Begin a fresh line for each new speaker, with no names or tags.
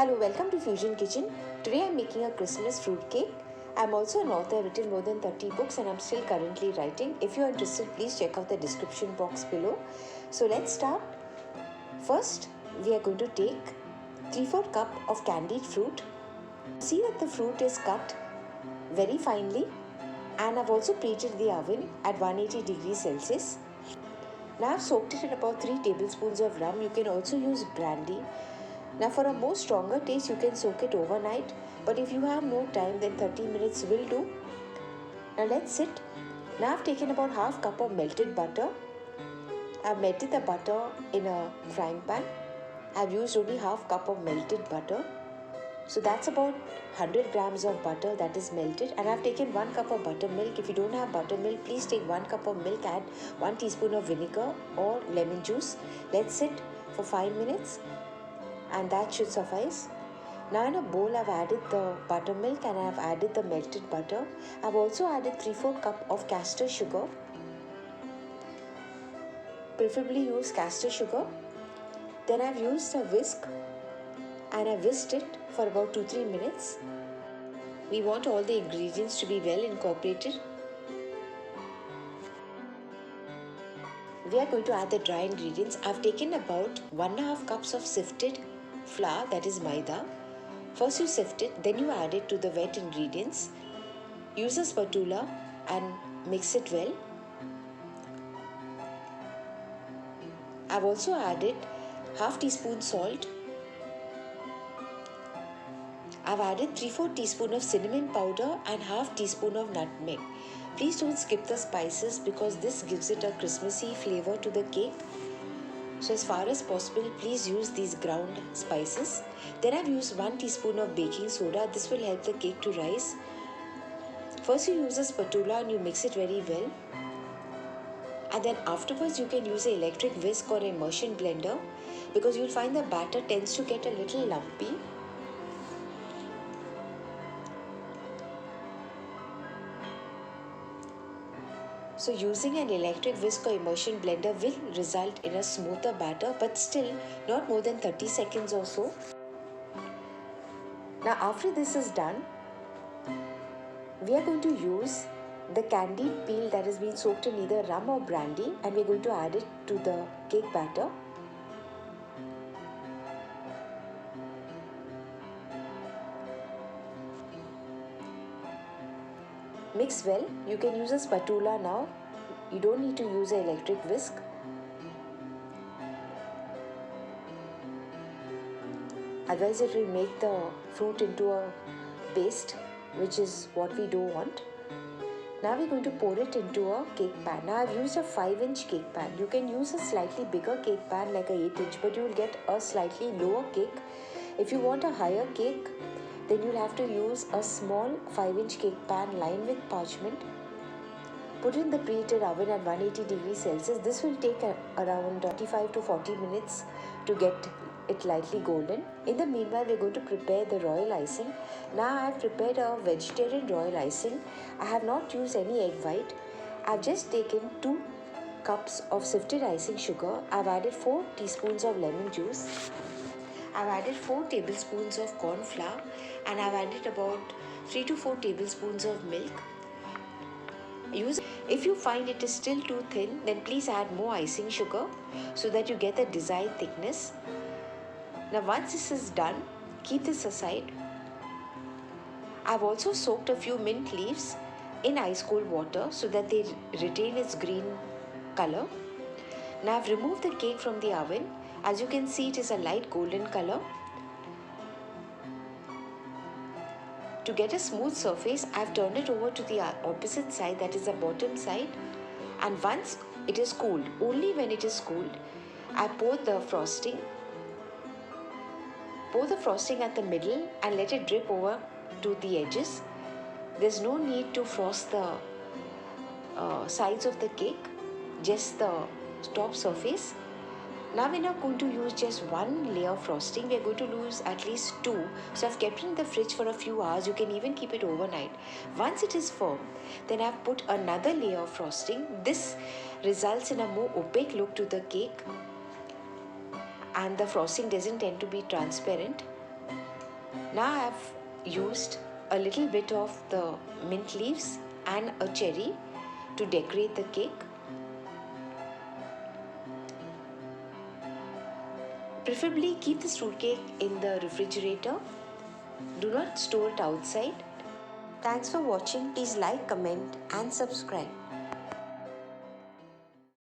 Hello, welcome to Fusion Kitchen. Today I'm making a Christmas fruit cake. I'm also an author, I've written more than 30 books and I'm still currently writing. If you're interested, please check out the description box below. So let's start. First, we are going to take 3/4 cup of candied fruit. See that the fruit is cut very finely, and I've also preheated the oven at 180 degrees Celsius. Now I've soaked it in about 3 tablespoons of rum. You can also use brandy. Now for a more stronger taste, you can soak it overnight, but if you have no time, then 30 minutes will do. Now let's sit. Now I've taken about half cup of melted butter. I've melted the butter in a frying pan. I've used only half cup of melted butter. So that's about 100 grams of butter that is melted, and I've taken 1 cup of buttermilk. If you don't have buttermilk, please take 1 cup of milk, add 1 teaspoon of vinegar or lemon juice. Let's sit for 5 minutes. And that should suffice. Now in a bowl, I've added the buttermilk and I've added the melted butter. I've also added 3/4 cup of castor sugar. Preferably use castor sugar. Then I've used a whisk and I whisked it for about 2-3 minutes. We want all the ingredients to be well incorporated. We are going to add the dry ingredients. I've taken about 1.5 cups of sifted flour, that is maida. First you sift it, then you add it to the wet ingredients. Use a spatula and mix it well. I've also added half teaspoon salt. I've added 3/4 teaspoon of cinnamon powder and half teaspoon of nutmeg. Please don't skip the spices because this gives it a Christmassy flavor to the cake. So as far as possible, please use these ground spices. Then I've used 1 teaspoon of baking soda. This will help the cake to rise. First you use a spatula and you mix it very well. And then afterwards you can use an electric whisk or immersion blender because you'll find the batter tends to get a little lumpy. So using an electric whisk or immersion blender will result in a smoother batter, but still not more than 30 seconds or so. Now after this is done, we are going to use the candied peel that has been soaked in either rum or brandy, and we're going to add it to the cake batter. Mix well. You can use a spatula now. You don't need to use an electric whisk. Otherwise it will make the fruit into a paste, which is what we don't want. Now we're going to pour it into a cake pan. Now I've used a 5-inch cake pan. You can use a slightly bigger cake pan like a 8-inch, but you will get a slightly lower cake. If you want a higher cake, then you'll have to use a small 5-inch cake pan lined with parchment. Put in the preheated oven at 180 degrees Celsius. This will take around 35 to 40 minutes to get it lightly golden. In the meanwhile, we're going to prepare the royal icing. Now I've prepared a vegetarian royal icing. I have not used any egg white. I've just taken 2 cups of sifted icing sugar. I've added 4 teaspoons of lemon juice. I've added 4 tablespoons of corn flour, and I've added about 3 to 4 tablespoons of milk. If you find it is still too thin, then please add more icing sugar so that you get the desired thickness. Now once this is done, keep this aside. I've also soaked a few mint leaves in ice cold water so that they retain its green color. Now I've removed the cake from the oven. As you can see, it is a light golden color. To get a smooth surface, I've turned it over to the opposite side, that is the bottom side. And once it is cooled, only when it is cooled, I pour the frosting. Pour the frosting at the middle and let it drip over to the edges. There's no need to frost the sides of the cake, just the top surface. Now we're not going to use just 1 layer of frosting, we're going to use at least 2. So I've kept it in the fridge for a few hours. You can even keep it overnight. Once it is firm, then I've put another layer of frosting. This results in a more opaque look to the cake, and the frosting doesn't tend to be transparent. Now I have used a little bit of the mint leaves and a cherry to decorate the cake. Preferably keep this fruitcake in the refrigerator. Do not store it outside. Thanks for watching. Please like, comment and subscribe.